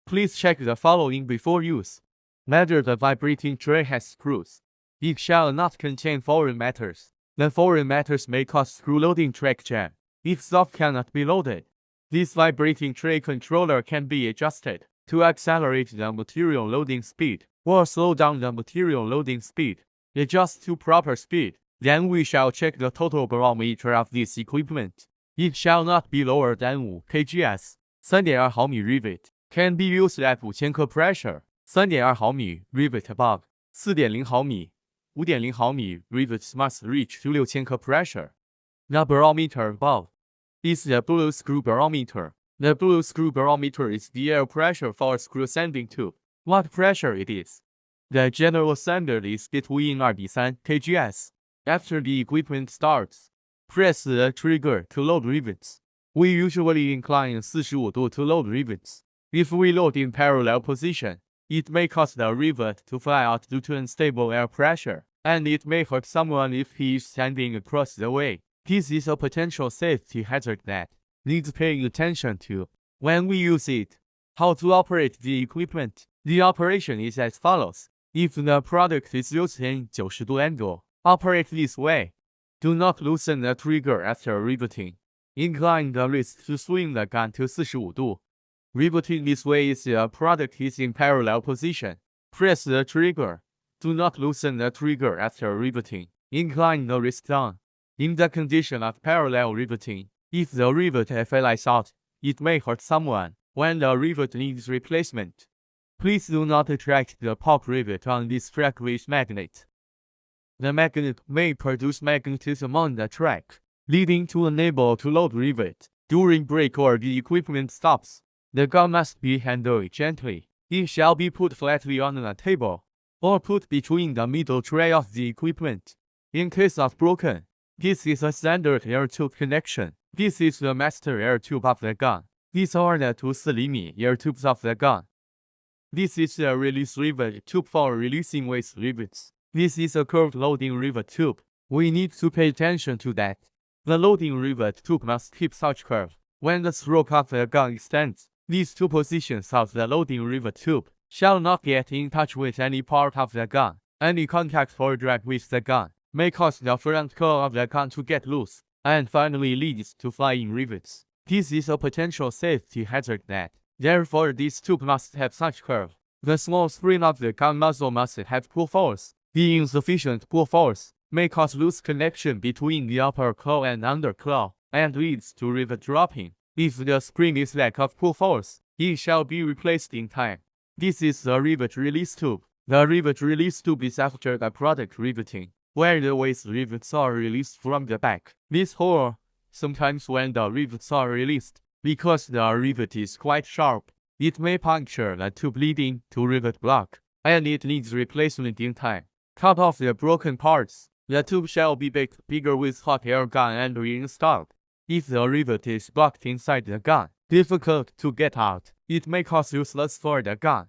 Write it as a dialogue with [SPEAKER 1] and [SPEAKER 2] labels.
[SPEAKER 1] Please check the following before use. Whether the vibrating tray has screws. It shall not contain foreign matters. The foreign matters may cause screw loading track jam. If stuff cannot be loaded, this vibrating tray controller can be adjusted to accelerate the material loading speed or slow down the material loading speed. Adjust to proper speed. Then we shall check the total barometer of this equipment. It shall not be lower than 5 kgs. 3.2 毫米 rivet can be used at 5000 克 pressure. 3.2 毫米 rivet above. 4.0 毫米 5.0 毫米 rivets must reach to 6000 克 pressure. The barometer above is the blue screw barometer. The blue screw barometer is the air pressure for a screw sanding tube. What pressure it is? The general standard is between 2-3 kgs. After the equipment starts, press the trigger to load rivets. We usually incline 45 度 to load rivets. If we load in parallel position, it may cause the rivet to fly out due to unstable air pressure, and it may hurt someone if he is standing across the way. This is a potential safety hazard that needs paying attention to when we use it. How to operate the equipment? The operation is as follows. If the product is used in 90 度 angle, operate this way. Do not loosen the trigger after riveting. Incline the wrist to swing the gun to 45 度. Riveting this way is the product is in parallel position. Press the trigger. Do not loosen the trigger after riveting. Incline the wrist down. In the condition of parallel riveting, if the rivet flies out, it may hurt someone when the rivet needs replacement. Please do not attract the pop rivet on this track with magnet. The magnet may produce magnetism on the track, leading to unable to load rivet during break or the equipment stops. The gun must be handled gently. It shall be put flatly on a table, or put between the middle tray of the equipment. In case of broken, this is a standard air tube connection. This is the master air tube of the gun. These are the 2 4mm air tubes of the gun. This is the release rivet tube for releasing waste rivets. This is a curved loading rivet tube. We need to pay attention to that. The loading rivet tube must keep such curve. When the stroke of the gun extends, these two positions of the loading rivet tube shall not get in touch with any part of the gun. Any contact or drag with the gun may cause the front coil of the gun to get loose, and finally leads to flying rivets. This is a potential safety hazard that, therefore this tube must have such curve. The small spring of the gun muzzle must have pull force. The insufficient pull force may cause loose connection between the upper claw and under claw, and leads to rivet dropping. If the spring is lack of pull force, it shall be replaced in time. This is the rivet release tube. The rivet release tube is after the product riveting, where the waste rivets are released from the back. This hole, sometimes when the rivets are released, because the rivet is quite sharp, it may puncture the tube leading to rivet block, and it needs replacement in time. Cut off the broken parts. The tube shall be baked bigger with hot air gun and reinstalled. If the rivet is blocked inside the gun, difficult to get out, it may cause useless for the gun.